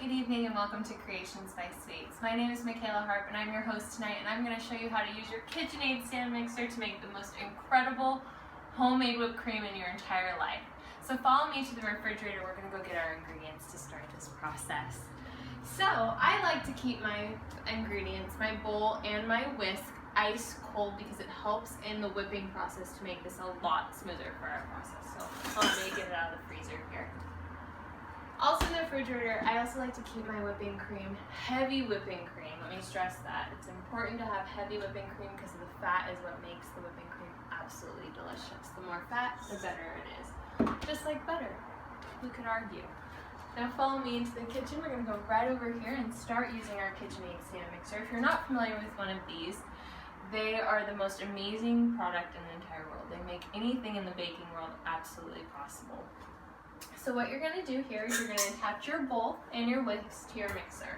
Good evening and welcome to Creations by Sweets. My name is Makaylas Harp and I'm your host tonight, and I'm going to show you how to use your KitchenAid stand mixer to make the most incredible homemade whipped cream in your entire life. So follow me to the refrigerator. We're going to go get our ingredients to start this process. So I like to keep my ingredients, my bowl and my whisk, ice cold because it helps in the whipping process to make this a lot smoother for our process. So let me get it out of the freezer here. Also in the refrigerator, I also like to keep my whipping cream, heavy whipping cream. Let me stress that. It's important to have heavy whipping cream because the fat is what makes the whipping cream absolutely delicious. The more fat, the better it is. Just like butter. Who could argue? Now follow me into the kitchen. We're going to go right over here and start using our KitchenAid stand mixer. If you're not familiar with one of these, they are the most amazing product in the entire world. They make anything in the baking world absolutely possible. So what you're going to do here is you're going to attach your bowl and your whisk to your mixer.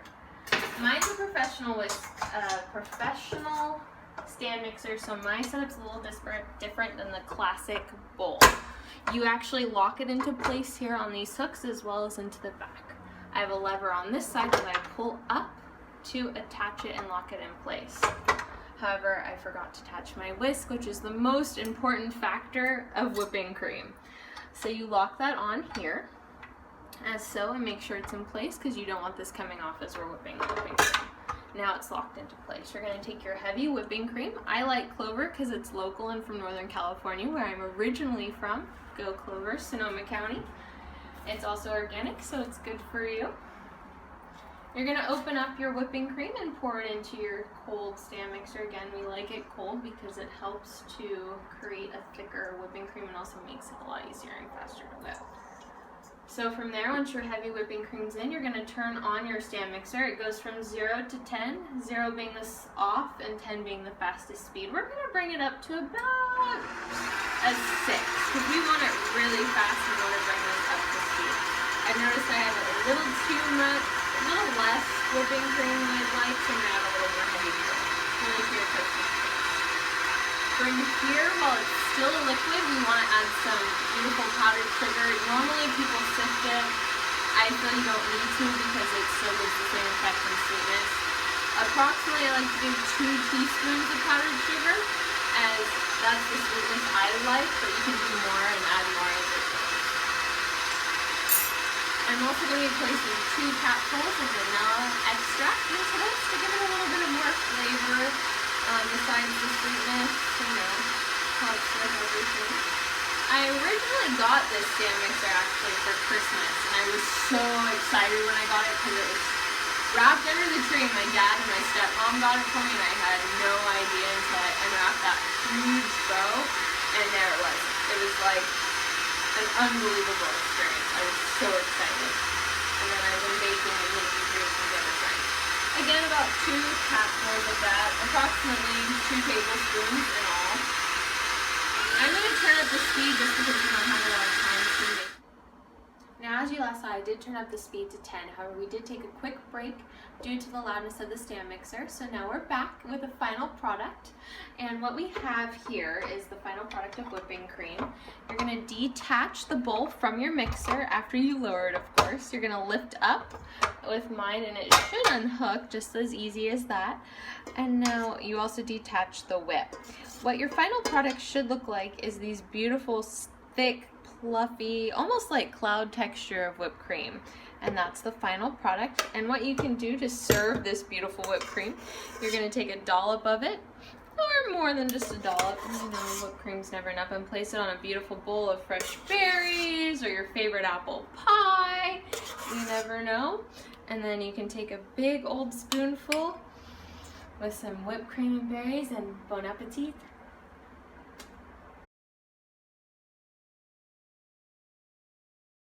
Mine's a professional stand mixer, so my setup's a little different than the classic bowl. You actually lock it into place here on these hooks as well as into the back. I have a lever on this side that I pull up to attach it and lock it in place. However, I forgot to attach my whisk, which is the most important factor of whipping cream. So you lock that on here, as so, and make sure it's in place because you don't want this coming off as we're whipping the whipping cream. Now it's locked into place. You're going to take your heavy whipping cream. I like Clover because it's local and from Northern California, where I'm originally from. Go Clover, Sonoma County. It's also organic, so it's good for you. You're going to open up your whipping cream and pour it into your cold stand mixer. Again, we like it cold because it helps to create a thicker whipping cream and also makes it a lot easier and faster to whip. So from there, once your heavy whipping cream's in, you're going to turn on your stand mixer. It goes from 0 to 10, 0 being the off and 10 being the fastest speed. We're going to bring it up to about a 6 because we want it really fast and we want to bring this up to speed. I've noticed I have a little too much, a little less whipping cream than I'd like, so I'm going to add a little more heavy cream. Really to your personal taste. From here, while it's still a liquid, we want to add some beautiful powdered sugar. Normally people sift it. I feel you don't need to because it still gives the same effect and sweetness. Approximately, I like to do 2 teaspoons of powdered sugar, as that's the sweetness I like, but you can do more and add more as it goes. I'm also going to be placing 2 capsules of vanilla extract into this to give it a little bit of more flavor besides the sweetness, helps with everything. I originally got this stand mixer actually for Christmas, and I was so excited when I got it because it was wrapped under the tree. My dad and my stepmom got it for me, and I had no idea until I unwrapped that huge bow, and there it was. It was like an unbelievable experience. I was so excited. And then I've been baking and making creations ever since. Again, about 2 capsules of that, approximately 2 tablespoons in all. I'm going to turn up the speed just because we don't have a lot of time to make. Now, as you last saw, I did turn up the speed to 10. However, we did take a quick break due to the loudness of the stand mixer. So now we're back with the final product. And what we have here is the final product of whipping cream. You're going to detach the bowl from your mixer after you lower it, of course. You're going to lift up with mine, and it should unhook just as easy as that. And now you also detach the whip. What your final product should look like is these beautiful, thick, fluffy, almost like cloud texture of whipped cream. And that's the final product. And what you can do to serve this beautiful whipped cream, you're going to take a dollop of it, or more than just a dollop, whipped cream's never enough, and place it on a beautiful bowl of fresh berries or your favorite apple pie. You never know. And then you can take a big old spoonful with some whipped cream and berries, and bon appetit.